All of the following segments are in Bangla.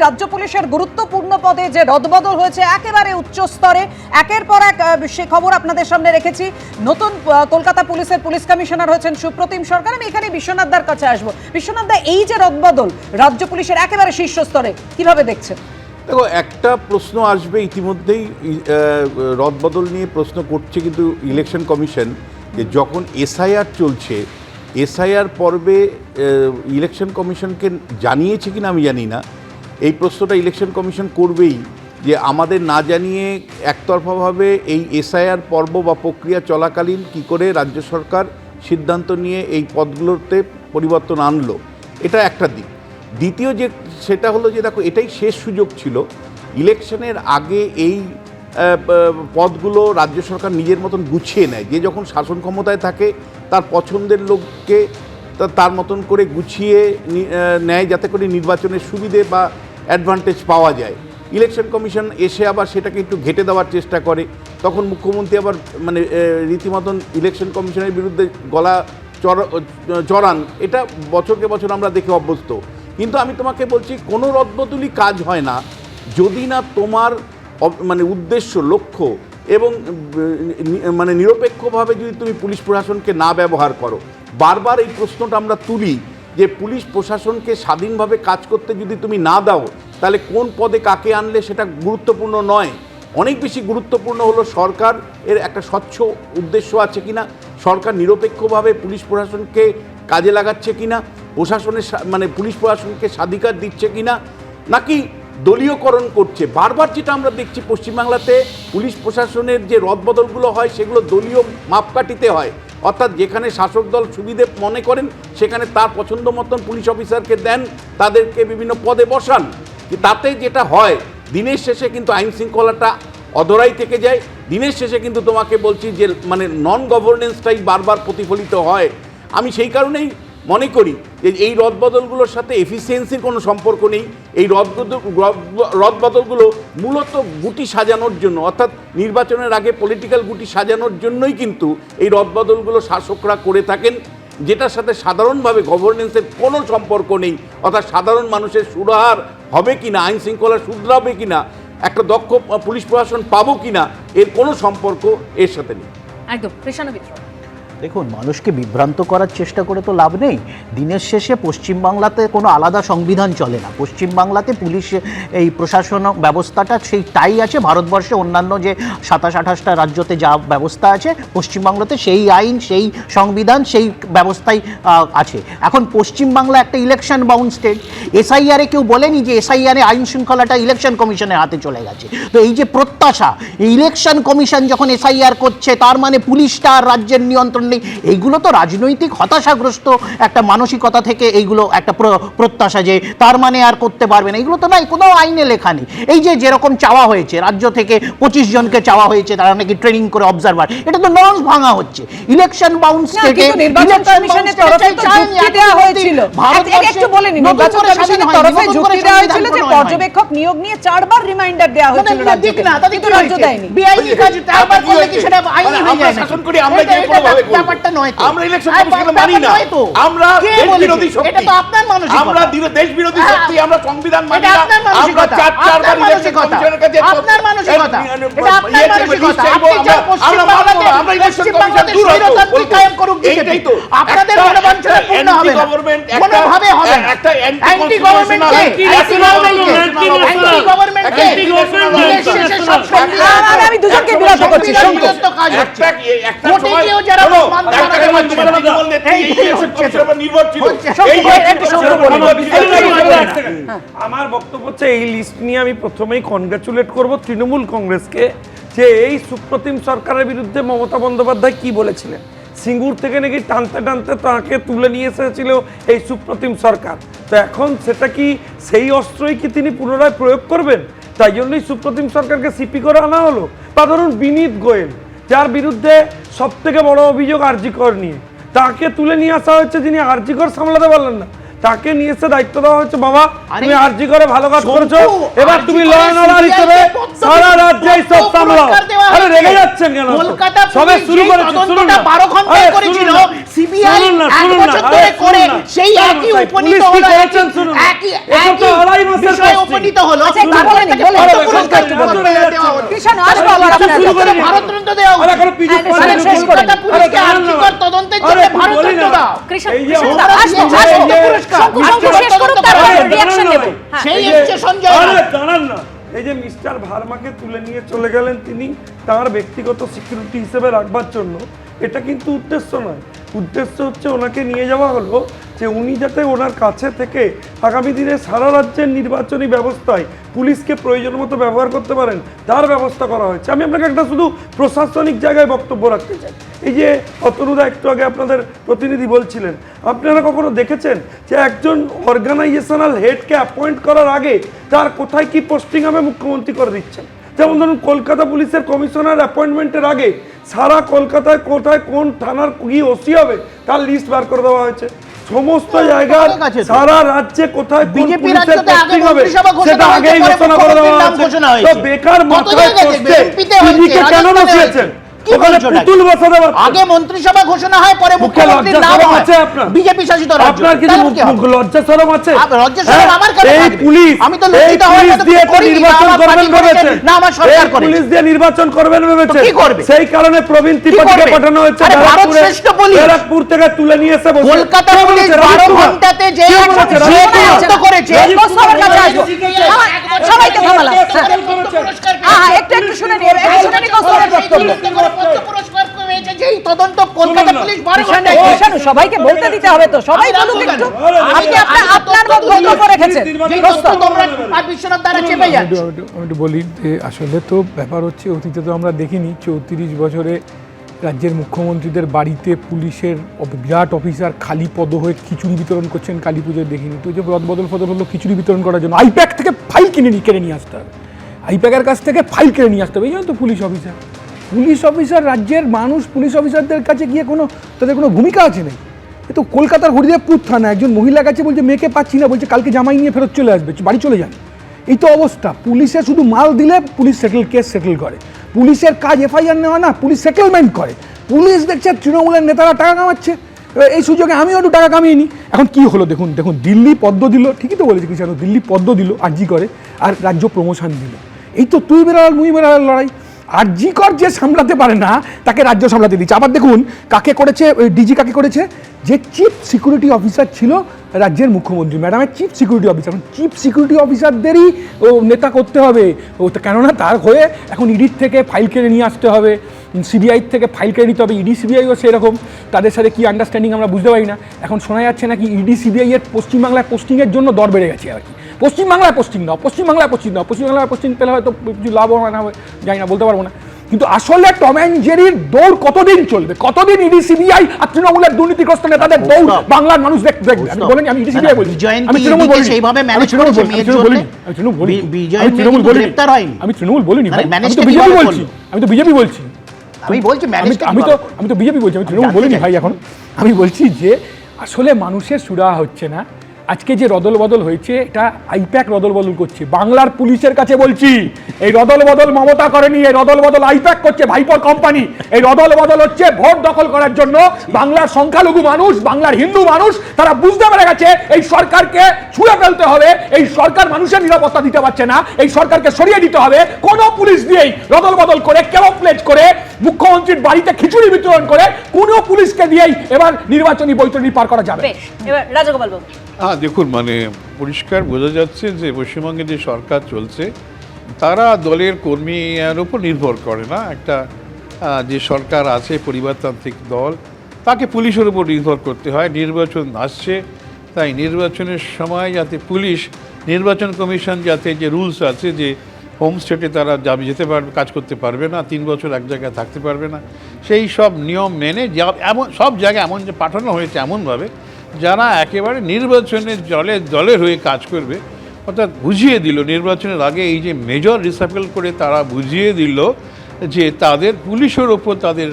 রাজ্য পুলিশের গুরুত্বপূর্ণ পদে যে রদবদল হয়েছে একেবারে উচ্চ স্তরে, একের পর এক সে খবর আপনাদের সামনে রেখেছি। নতুন কলকাতা পুলিশের পুলিশ কমিশনার হয়েছেন সুপ্রতিম সরকার। আমি এখানে বিশ্বনাথ দার কাছে আসবো। বিশ্বনাথ দা, এই যে রদবদল রাজ্য পুলিশের একেবারে শীর্ষ স্তরে, কিভাবে দেখছেন? দেখো, একটা প্রশ্ন আসবে ইতিমধ্যেই, রদবদল নিয়ে প্রশ্ন করছে কিন্তু ইলেকশন কমিশন, যে যখন এসআইআর চলছে, এসআইআর পর্বে ইলেকশন কমিশনকে জানিয়েছে কিনা আমি জানি না। এই প্রশ্নটা ইলেকশন কমিশন করবেই, যে আমাদের না জানিয়ে একতরফাভাবে এই এসআইআর পর্ব বা প্রক্রিয়া চলাকালীন কি করে রাজ্য সরকার সিদ্ধান্ত নিয়ে এই পদগুলোতে পরিবর্তন আনলো, এটা একটা দিক। দ্বিতীয় যে সেটা হলো যে দেখো, এটাই শেষ সুযোগ ছিল ইলেকশনের আগে এই পদগুলো রাজ্য সরকার নিজের মতন গুছিয়ে নেয়। যে যখন শাসন ক্ষমতায় থাকে তার পছন্দের লোককে তার মতন করে গুছিয়ে নেয়, যাতে করে নির্বাচনের সুবিধে বা অ্যাডভান্টেজ পাওয়া যায়। ইলেকশন কমিশন এসে আবার সেটাকে একটু ঘেঁটে দেওয়ার চেষ্টা করে, তখন মুখ্যমন্ত্রী আবার মানে রীতিমতন ইলেকশন কমিশনের বিরুদ্ধে গলা চড়ান। এটা বছরকে বছর আমরা দেখে অভ্যস্ত। কিন্তু আমি তোমাকে বলছি, কোনো রদবদলই কাজ হয় না যদি না তোমার মানে উদ্দেশ্য, লক্ষ্য এবং মানে নিরপেক্ষভাবে যদি তুমি পুলিশ প্রশাসনকে না ব্যবহার করো। বারবার এই প্রশ্নটা আমরা তুলি যে পুলিশ প্রশাসনকে স্বাধীনভাবে কাজ করতে যদি তুমি না দাও, তাহলে কোন পদে কাকে আনলে সেটা গুরুত্বপূর্ণ নয়। অনেক বেশি গুরুত্বপূর্ণ হলো সরকার এর একটা স্বচ্ছ উদ্দেশ্য আছে কিনা, সরকার নিরপেক্ষভাবে পুলিশ প্রশাসনকে কাজে লাগাচ্ছে কিনা, প্রশাসনের মানে পুলিশ প্রশাসনকে স্বাধিকার দিচ্ছে কিনা, নাকি দলীয়করণ করছে। বারবার যেটা আমরা দেখছি পশ্চিমবাংলাতে পুলিশ প্রশাসনের যে রদবদলগুলো হয় সেগুলো দলীয় মাপকাঠিতে হয়। অর্থাৎ যেখানে শাসক দল সুবিধে মনে করেন সেখানে তার পছন্দ মতন পুলিশ অফিসারকে দেন, তাদেরকে বিভিন্ন পদে বসান। তাতে যেটা হয়, দিনের শেষে কিন্তু আইন শৃঙ্খলাটা অধরাই থেকে যায়। দিনের শেষে কিন্তু তোমাকে বলছি যে মানে নন গভর্নেন্সটাই বারবার প্রতিফলিত হয়। আমি সেই কারণেই মনে করি যে এই রদবদলগুলোর সাথে এফিসিয়েন্সির কোনো সম্পর্ক নেই। এই রদবদলগুলো মূলত গুটি সাজানোর জন্য, অর্থাৎ নির্বাচনের আগে পলিটিক্যাল গুটি সাজানোর জন্যই কিন্তু এই রদবদলগুলো শাসকরা করে থাকেন, যেটার সাথে সাধারণভাবে গভর্নেন্সের কোনো সম্পর্ক নেই। অর্থাৎ সাধারণ মানুষের সুরাহার হবে কিনা, আইন শৃঙ্খলা শুধরাবে কিনা, একটা দক্ষ পুলিশ প্রশাসন পাবো কিনা, এর কোনো সম্পর্ক এর সাথে নেই। একদম। কৃষ্ণ মিত্র, দেখুন, মানুষকে বিভ্রান্ত করার চেষ্টা করে তো লাভ নেই। দিনের শেষে পশ্চিমবাংলাতে কোনো আলাদা সংবিধান চলে না। পশ্চিমবাংলাতে পুলিশ এই প্রশাসন ব্যবস্থাটা তাই আছে। ভারতবর্ষে অন্যান্য যে 27-28টা রাজ্যতে যা ব্যবস্থা আছে, পশ্চিমবাংলাতে সেই আইন, সেই সংবিধান, সেই ব্যবস্থাই আছে। এখন পশ্চিমবাংলা একটা ইলেকশন বাউন্ড স্টেট। এসআইআরে কেউ বলেনি যে এসআইআরে আইন শৃঙ্খলাটা ইলেকশন কমিশনের হাতে চলে গেছে। তো এই যে প্রত্যাশা, ইলেকশন কমিশন যখন এসআইআর করছে তার মানে পুলিশটা আর রাজ্যের নিয়ন্ত্রণ, এইগুলো তো রাজনৈতিক হতাশাগ্রস্ত একটা মানসিকতা থেকে এইগুলো একটা প্রত্যাশা যে তার মানে আর করতে পারবে না, এগুলো তো নাই, কোনো আইনে লেখা নেই। এই যে যেরকম চাওয়া হয়েছে রাজ্য থেকে 25 জনকে চাওয়া হয়েছে, তারা নাকি ট্রেনিং করে অবজারভার, এটা তো নর্মস ভাঙা হচ্ছে। ইলেকশন বাউন্ড স্টেটে নির্বাচন কমিশনের তরফে যুক্তি দেওয়া হয়েছিল, একটু বলে নিন, নির্বাচন কমিশনের তরফে যুক্তি দেওয়া হয়েছিল যে পর্যবেক্ষক নিয়োগ নিয়ে 4 বার রিমাইন্ডার দেওয়া হয়েছিল রাজ্যকে, কিন্তু রাজ্য দেয়নি। বেআইনি কাজ 4 বার করলে কি সেটা আইনি হয়ে যায়? শাসন করি আমরা যে কোনোভাবে ব্যাপারটা নয় তো। আমরা ইলেকশন কমিশনকে মানি না, আমরা দেশ বিরোধী শক্তি। এটা তো আপনার মানসিকতা। আমরা দেশ বিরোধী শক্তি, আমরা সংবিধান মানি না। আমরা 4 বার ইলেকশন কমিশনের কাছে আপনার মানসিকতা, এটা আপনার মানসিকতা। আমরা ইলেকশন কমিশন দূর হতে কায়েম করুক, এটাই তো আপনাদের মনোবাঞ্ছনা পূর্ণ হবে না। কোনো ভাবে হবে না। একটা অ্যান্টি গভর্নমেন্ট আমি দুজনকে বিরোধ করছি। সংযুক্ত কাজ হচ্ছে কোটে গিয়েও যারা আমার বক্তব্য হচ্ছে, এই লিস্ট নিয়ে আমি প্রথমেই কনগ্রাচুলেট করব তৃণমূল কংগ্রেসকে, যে এই সুপ্রতিম সরকারের বিরুদ্ধে মমতা বন্দ্যোপাধ্যায় কি বলেছিলেন। সিঙ্গুর থেকে নাকি টানতে টানতে তাকে তুলে নিয়ে এসেছিল এই সুপ্রতিম সরকার। তো এখন সেটা কি, সেই অস্ত্রই কি তিনি পুনরায় প্রয়োগ করবেন? তাই জন্যই সুপ্রতিম সরকারকে সিপি করে আনা হলো। বা ধরুন বিনীত গোয়েল, যার বিরুদ্ধে সবথেকে বড় অভিযোগ আরজিকর নিয়ে, তাকে তুলে নিয়ে আসা হচ্ছে, যিনি আরজিকর সামলাতে পারলেন না, তাকে নিয়ে এসে দায়িত্ব দেওয়া হচ্ছে, বাবা আরে তুমি আরজি করে ভালো কাজ শঙ্কু, করেছো, এবার আরজি তুমি করে ল অ্যান্ড অর্ডার CBI হিসেবে কে পদ্মবিভূষণ, সারা রাজ্যে সব সামলাও। পুরস্কার দেওয়া আরে হয়েছে। রেগে যাচ্ছেন কেন? কলকাতা সবে পুলিশ শুরু যেই করেছে, শুনুন তদন্তটা না। 12 ঘন্টায় আরে করেছিল, শুনুন না, CBI শুনুন না, এক শুনুন বছর না, ধরে আরে করে শুনুন না। সেই শুনুন একই না, উপনীত পুলিশ কি হলো, করেছেন শুনুন না। একই এটা তো আড়াই মাসের বিষয়ে posting। উপনীত হলো। আচ্ছা, তারপর বলেন, তাকে বলেন। পদ্ম আরে, পুরস্কার আরে, দেওয়া হলো। আরে, দেওয়া হলো। কৃষণ আসবো আবার এটা আপনার শুরু করে কাছে। ভারতরত্ন দেওয়া হলো। আরে এখন পিজি আরে, শেষ করে কলকাতা দিন। পুলিশকে আরে, আর্থিক তদন্তের আরে, জন্য তুই বলি ভারতরত্ন না। দাও। কৃষণ, এই যে কৃষণ ওরা দা, আসবো, দিয়ে আসবো। পদ্ম পুরস্কার। শঙ্কু, শঙ্কু শেষ করুক, আরে, তারপর দাঁড়ান রিঅ্যাকশন না নেব। ভাই। হ্যাঁ। সেই এই যে- হচ্ছে সঞ্জয় আরে, রায়। দাঁড়ান না। এই যে মিস্টার ভার্মাকে তুলে নিয়ে চলে গেলেন তিনি তার ব্যক্তিগত সিকিউরিটি হিসেবে রাখবার জন্য, এটা কিন্তু উদ্দেশ্য নয়। উদ্দেশ্য হচ্ছে ওনাকে নিয়ে যাওয়া হলো যে উনি যাতে ওনার কাছে থেকে আগামী দিনে সারা রাজ্যের নির্বাচনী ব্যবস্থায় পুলিশকে প্রয়োজন মতো ব্যবহার করতে পারেন তার ব্যবস্থা করা হয়েছে। আমি আপনাকে একটা শুধু প্রশাসনিক জায়গায় বক্তব্য রাখতে চাই। এই যে অতনুদা একটু আগে আপনাদের প্রতিনিধি বলছিলেন, আপনারা কখনো দেখেছেন যে একজন অর্গানাইজেশনাল হেডকে অ্যাপয়েন্ট করার আগে তার কোথায় কি পোস্টিং হবে মুখ্যমন্ত্রী করে দিচ্ছেন? যেমন ধরুন কলকাতা পুলিশের কমিশনার অ্যাপয়েন্টমেন্টের আগে সারা কলকাতায় কোথায় কোন থানার কি ওসি হবে তার লিস্ট বার করে দেওয়া হয়েছে। সমস্ত জায়গার ঠিক আছে তো। সারা রাজ্যে কোথায় কোন বিজেপি পুলিশের রাজ্যতে আগে পোস্টিং হবে মন্ত্রিসভা ঘোষণা সেটা হয়েছে, আগেই পরে ঘোষণা করে দেওয়া মুখ্যমন্ত্রীর নাম হয়েছে। ঘোষণা তো হয়েছে। বেকার কত মাথায় জায়গায় পোস্টে দেখবেন, MP তে হয়েছে, পিজিকে কেন রাজস্থানে বসিয়েছেন? কি ওখানে বলছো পুতুল বসাতে পারতেন। আগে মন্ত্রিসভা ঘোষণা হয়, পরে মুখে মুখ্যমন্ত্রীর লজ্জা নাম শরম হয়। আছে আপনার? বিজেপি শাসিত রাজ্য। আপনার কিছু তাহলে কি হবে? লজ্জা শরম আছে? লজ্জা শরম আমার কেন এই থাকবে? পুলিশ, আমি তো এই লজ্জিত হওয়ার পুলিশ মতো দিয়ে কিছু তো করিনি, না নির্বাচন আমার করবেন পার্টি করেছে, ভেবেছেন, না আমার সরকার এই করেছে। পুলিশ দিয়ে নির্বাচন করবেন ভেবেছেন, কি করবে? সেই কারণে প্রবীণ ত্রিপাঠীকে করবে? পাঠানো হয়েছে আরে ভারত ব্যারাকপুরে। শ্রেষ্ঠ পুলিশ। ব্যারাকপুর থেকে তুলে নিয়ে এসে বসে- কলকাতা কে পুলিশ বলেছে? 12 রাজীব কুমার। ঘন্টাতে যে কে বলেছে? যে রাজীব কুমার। তদন্ত করেছে, রাজীব সবার কাছে আসবো। সবাইকে থামালাম। হ্যাঁ, একটু শুনে নিই, একটু শুনে নিই কৌশলের বক্তব্য। যেই তদন্ত কলকাতা শুনুন না। পুলিশ 12 কৃষণ, ঘন্টায় কৃষণ, সবাইকে বলতে দিতে হবে তো, সবাই আমি বলুক রাখবো একটু। কেন? আপনি আপনার বক্তব্য রেখেছেন। যেই প্রস্তুত। তথ্য তোমরা আর বিশ্বনাথ দ্বারা চেপে যাচ্ছে। আমি একটু বলি যে আসলে তো ব্যাপার হচ্ছে, অতীতে তো আমরা দেখিনি 34 বছরে রাজ্যের মুখ্যমন্ত্রীদের বাড়িতে পুলিশের বিরাট অফিসার খালি পদ হয়ে খিচুড়ি বিতরণ করছেন কালী পুজোয় দেখিনি। তো যে রদবদল ফদল হলো খিচুড়ি বিতরণ করার জন্য আইপ্যাক থেকে ফাইল কেড়ে নিয়ে আসতে হবে, আইপ্যাকের কাছ থেকে ফাইল কেড়ে নিয়ে আসতে হবে। এই জন্য তো পুলিশ অফিসার রাজ্যের মানুষ পুলিশ অফিসারদের কাছে গিয়ে তাদের কোনো ভূমিকা আছে নেই। এ তো কলকাতার হরিদেবপুর থানা একজন মহিলার কাছে বলছে মেয়েকে পাচ্ছি না, বলছে কালকে জামাই নিয়ে ফেরত চলে আসবে, বাড়ি চলে যান। এই তো অবস্থা। পুলিশে শুধু মাল দিলে পুলিশ কেস সেটেল করে। পুলিশের কাজ এফআইআর নেওয়া না, পুলিশ সেটেলমেন্ট করে। পুলিশ দেখছে তৃণমূলের নেতারা টাকা কামাচ্ছে, এই সুযোগে আমিও একটু টাকা কামিয়ে নিই। এখন কি হলো দেখুন, দিল্লি পদ্ম দিল, ঠিকই তো বলেছি কৃষণ, দিল্লি পদ্ম দিল আরজি করে, আর রাজ্য প্রমোশন দিল। এই তো তুই বেড়াল মুই বেড়াল লড়াই। আরজি কর যে সামলাতে পারে না তাকে রাজ্য সামলাতে দিচ্ছে। আবার দেখুন কাকে করেছে, ডিজি কাকে করেছে, যে চিফ সিকিউরিটি অফিসার ছিল রাজ্যের মুখ্যমন্ত্রী ম্যাডামের chief security officer. Chief security অফিসারদেরই নেতা করতে হবে, কেননা তার হয়ে এখন ইডির থেকে ফাইল কেড়ে নিয়ে আসতে হবে, সিবিআই থেকে ফাইল কেড়ে নিতে হবে। ইডি সিবিআইও সেরকম, তাদের সাথে কি আন্ডারস্ট্যান্ডিং আমরা বুঝতে পারি না। এখন শোনা যাচ্ছে নাকি ইডি সিবিআই এর পশ্চিমবাংলায় পোস্টিংয়ের জন্য দর বেড়ে গেছে আর কি। পশ্চিমবাংলায় পোস্টিং পোস্টিং পেলে হয়তো কিছু লাভ হবে, জানি না, বলতে পারবো না। কিন্তু আসলে টম অ্যান্ড জেরির দৌড় কতদিন চলবে? কতদিন ইডি সিবিআই আর তৃণমূলের দুর্নীতিগ্রস্ত নেতাদের দৌড় বাংলার মানুষ দেখবে? আমি বলেন, আমি ইডি সিবিআই বলি, আমি তৃণমূল বলি, সেইভাবে ম্যানেজ করেছে মেয়ের জন্য। গ্রেফতার হয়নি, আমি তৃণমূল বলিনি, আমি ম্যানেজ তো বিজেপি বলছি, আমি তো বিজেপি বলছি, আমি বলছি ম্যানেজ আমি তো বিজেপি বলছি, আমি তৃণমূল বলিনি ভাই। এখন আমি বলছি যে আসলে মানুষের সুরাহা হচ্ছে না। আজকে যে রদল বদল হয়েছে, এটা আইপ্যাক রদল বদল করছে। বাংলার পুলিশের কাছে বলছি, এই রদল বদল মমতা করেনি, এই রদল বদল আইপ্যাক করছে, ভাইপোর কোম্পানি। এই রদল বদল হচ্ছে ভোট দখল করার জন্য। বাংলার সংখ্যালঘু মানুষ, বাংলার হিন্দু মানুষ, তারা বুঝতে পেরে গেছে এই সরকারকে ছুঁড়ে ফেলতে হবে। এই সরকার মানুষের নিরাপত্তা দিতে পারছে না, এই সরকারকে সরিয়ে দিতে হবে। কোনো পুলিশ দিয়েই রদল বদল করে, ক্যামোফ্লেজ করে, মুখ্যমন্ত্রীর বাড়িতে খিচুড়ি বিতরণ করে, কোনো পুলিশকে দিয়েই এবার নির্বাচনী বৈতরণী পার করা যাবে। বেশ, এবার রাজগোপাল বাবু। দেখুন, পরিষ্কার বোঝা যাচ্ছে যে পশ্চিমবঙ্গে যে সরকার চলছে তারা দলের কর্মীর উপর নির্ভর করে না। একটা যে সরকার আছে পরিবারতান্ত্রিক দল, তাকে পুলিশের উপর নির্ভর করতে হয়। নির্বাচন আসছে, তাই নির্বাচনের সময় যাতে পুলিশ, নির্বাচন কমিশন যাতে যে রুলস আছে যে হোম স্টেটে তারা যেতে পারবে, কাজ করতে পারবে না, 3 বছর এক জায়গায় থাকতে পারবে না, সেই সব নিয়ম মেনে এমন সব জায়গায় এমন যে পাঠানো হয়েছে এমনভাবে যারা একেবারে নির্বাচনের দলের হয়ে কাজ করবে। অর্থাৎ বুঝিয়ে দিল নির্বাচনের আগে, এই যে মেজর রিসাপেল করে তারা বুঝিয়ে দিল যে তাদের পুলিশের ওপর তাদের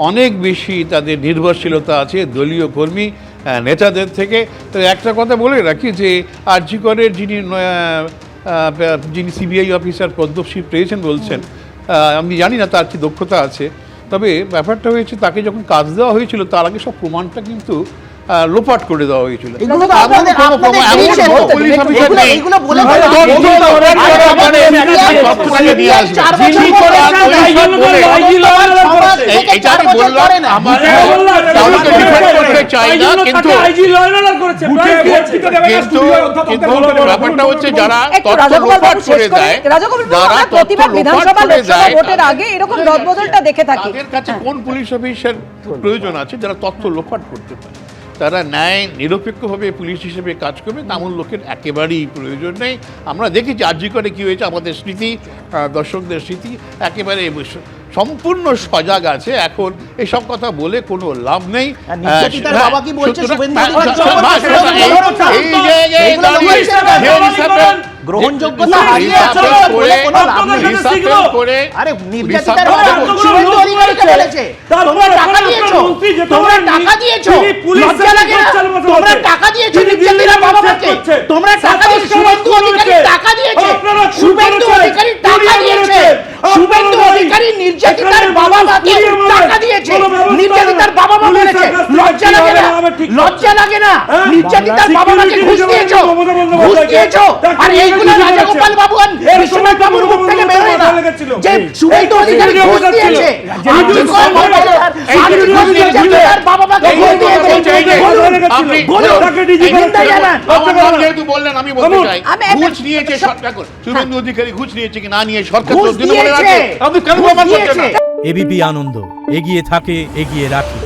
অনেক বেশি তাদের নির্ভরশীলতা আছে। দলীয় কর্মী নেতাদের থেকে। তো একটা কথা বলে রাখি যে আরজি করের যিনি সিবিআই অফিসার পদ্মশ্রী পেয়েছেন বলছেন, আমি জানি না তার কি দক্ষতা আছে, তবে ব্যাপারটা হয়েছে তাকে যখন কাজ দেওয়া হয়েছিল তার আগে সব প্রমাণটা কিন্তু লোপাট করে দেওয়া হয়েছিল। এগুলো তো এমন আপনাদের- কোনো আপনাদের প্রমাণ- এমন দিয়েছেন কোনো বলতে। পুলিশ অফিসার এগুলো- নেই। এগুলো বলে তথ্য দেন। ধরে এগুলো ধরে বলে ধরে দেন। মানে CBI তথ্যটাকে নিয়ে আসবে। 4 বছর যিনি পরে করেন, দেয়। ওই সব বলে। সমাজ থেকে এই- এটা 4 আমি বছর বললাম, পরে না। আমার কাউকে ডিফেন্ড করতে চাই না, কিন্তু ব্যাপারটা হচ্ছে যারা একটু তথ্য রাজাগোপাল লোপাট বাবু শেষ করে করে দেয়, রাজাগোপাল বাবু, যারা আমরা তথ্য প্রতিবার লোপাট বিধানসভা করে লোকসভা দেয়, ভোটের আগে এরকম রদবদলটা দেখে থাকি। তাদের কাছে কোন পুলিশ অফিসার প্রয়োজন আছে যারা তথ্য লোপাট করতে পারে? তারা ন্যায় নিরপেক্ষভাবে পুলিশ হিসেবে কাজ করবে, তেমন লোকের একেবারেই প্রয়োজন নেই। আমরা দেখেছি আরজি করে কি হয়েছে, আমাদের স্মৃতি, দর্শকদের স্মৃতি একেবারে সম্পূর্ণ সজাগ আছে। এখন এসব কথা বলে কোনো লাভ নেই। আর নির্যাতিতার বাবা কি বলছে? সুতরাং- শুভেন্দু এই অধিকারী জায়গায় দাঁড়িয়ে যে হিসাবে- গ্রহণযোগ্যতা হারিয়ে রিসার্ভেল চলে করে- বলে কোনো লাভ নেই। রিসার্ভেল করে আরে নির্যাতিতার রিসার্ভেল বাবা করে- শুভেন্দু অধিকারীকে বলেছে, তোমরা টাকা দিয়েছো, তোমরা টাকা দিয়েছো, লজ্জা লাগে না? তোমরা টাকা দিয়েছো নির্যাতিতার বাবাকে, তোমরা টাকা দিয়েছো, শুভেন্দু অধিকারী টাকা দিয়েছে, শুভেন্দু অধিকারী টাকা দিয়েছে, শুভেন্দু অধিকারী নির্যাতিতার বাবাকে টাকা দিয়েছে, নির্যাতিতার বাবা মা বলেছে, লজ্জা লাগে না? লজ্জা লাগে না? নির্যাতিতার বাবাকে ঘুষ দিয়েছো, ঘুষ দিয়েছো, আর এইগুলো রাজাগোপাল বাবু আর বিশ্বনাথ বাবুর মুখ থেকে বেরোয় না যে শুভেন্দু অধিকারী ঘুষ দিয়েছে, নির্যাতিতার বাবা মাকে ঘুষ দিয়েছে। আমার নাম যেহেতু বললেন আমি বলতে চাই, আমি- ঘুষ নিয়েছে সরকার, শুভেন্দু অধিকারী ঘুষ নিয়েছে কি না নিয়ে সরকার ঘুষ তো তৃণমূলের দিয়েছে, আছে, আপনি কেন ঘুষ প্রমাণ করছেন না? দিয়েছে। এবিপি আনন্দ এগিয়ে থাকে এগিয়ে রাখে।